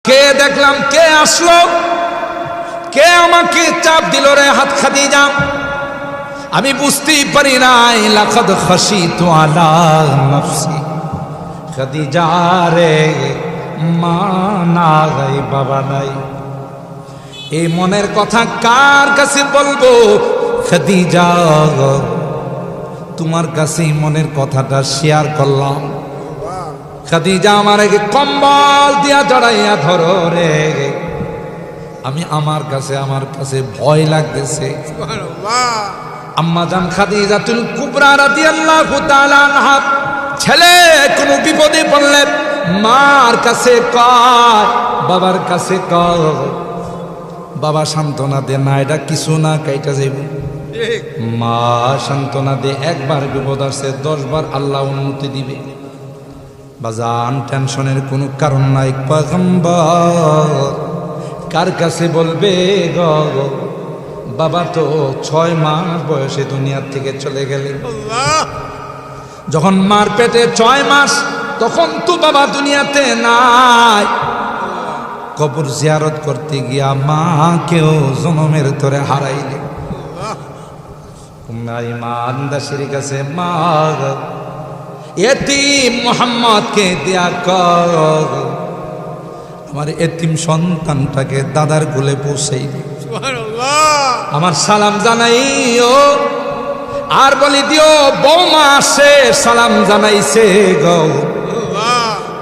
কে দেখলাম কে আসলো, কে আমাকে চাপ দিল রে হাত খাদিজা। আমি বুঝতেই পারি নাই, লাকাদ খাশিতু আলা নাফসি, খাদিজা রে মা নাই বাবা নাই, এই মনের কথা কার কাছে বলবো? খাদিজা তোমার কাছে মনের কথাটা শেয়ার করলাম। খাদিজা আমার কম্বল দিয়া জড়াইয়া ধরো রে, আমি আমার কাছে ভয় লাগতেছে। আম্মা জান খাদিজাতুল কুবরা রাদিয়াল্লাহু তাআলা আনহা ছেলে কোনো বিপদে পড়লে মার কাছে কয়, বাবার কাছে কয়, বাবা সান্ত্বনা দে না, এটা কিছু না, কাইটা যাইব। মা সান্ত্বনা দে, একবার বিপদ আসছে 10 বার আল্লাহ উন্নতি দিবে। বাজান টেনশনের কোনো কারণ নাই। পয়গম্বর কার কাছে বলবে গো? বাবা তো 6 মাস বয়সে দুনিয়ার থেকে চলে গেলেন। যখন মার পেটে 6 মাস, তখন তো বাবা দুনিয়াতে নাই। কবর জিয়ারত করতে গিয়া মা কেউ জনমের তরে হারাইলে। ইমান দাসের কাছে মা এতিম মুহাম্মদকে দিয়া কর, আমার এতিম সন্তানটাকে দাদার কোলে পৌঁছাই দিও, আমার সালাম জানাইও। আর বলি দিও বৌমা আসে সালাম জানাইছে গো,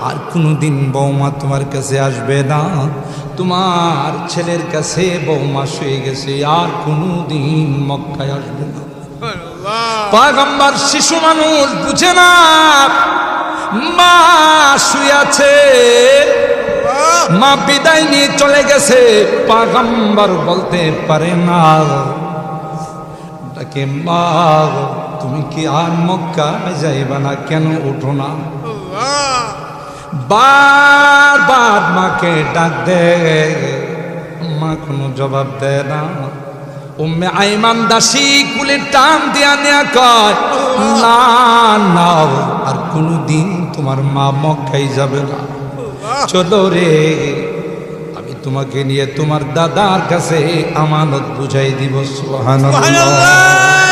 আর কোনদিন বৌমা তোমার কাছে আসবে না। তোমার ছেলের কাছে বৌমা শুয়ে গেছে, আর কোনদিন মক্কায় আসবে না। পয়গম্বর শিশু মানুষ বুঝে না, মা শুয়ে আছে, মা বিদায় নিয়ে চলে গেছে, পয়গম্বর বলতে পারে না তাকে, মা তুমি কি আর মক্কায় যাইবা না? কেন উঠো না? বারবার মাকে ডাক দে, মা কোনো জবাব দেয় না। উম্মে আইমান দাসী কুলে টান দিয়া নেয়া কয়, না না, আর কোনদিন তোমার মা মক্কায় যাবে না। চলো রে, আমি তোমাকে নিয়ে তোমার দাদার কাছে আমানত বুঝাই দিব। সুবহানাল্লাহ।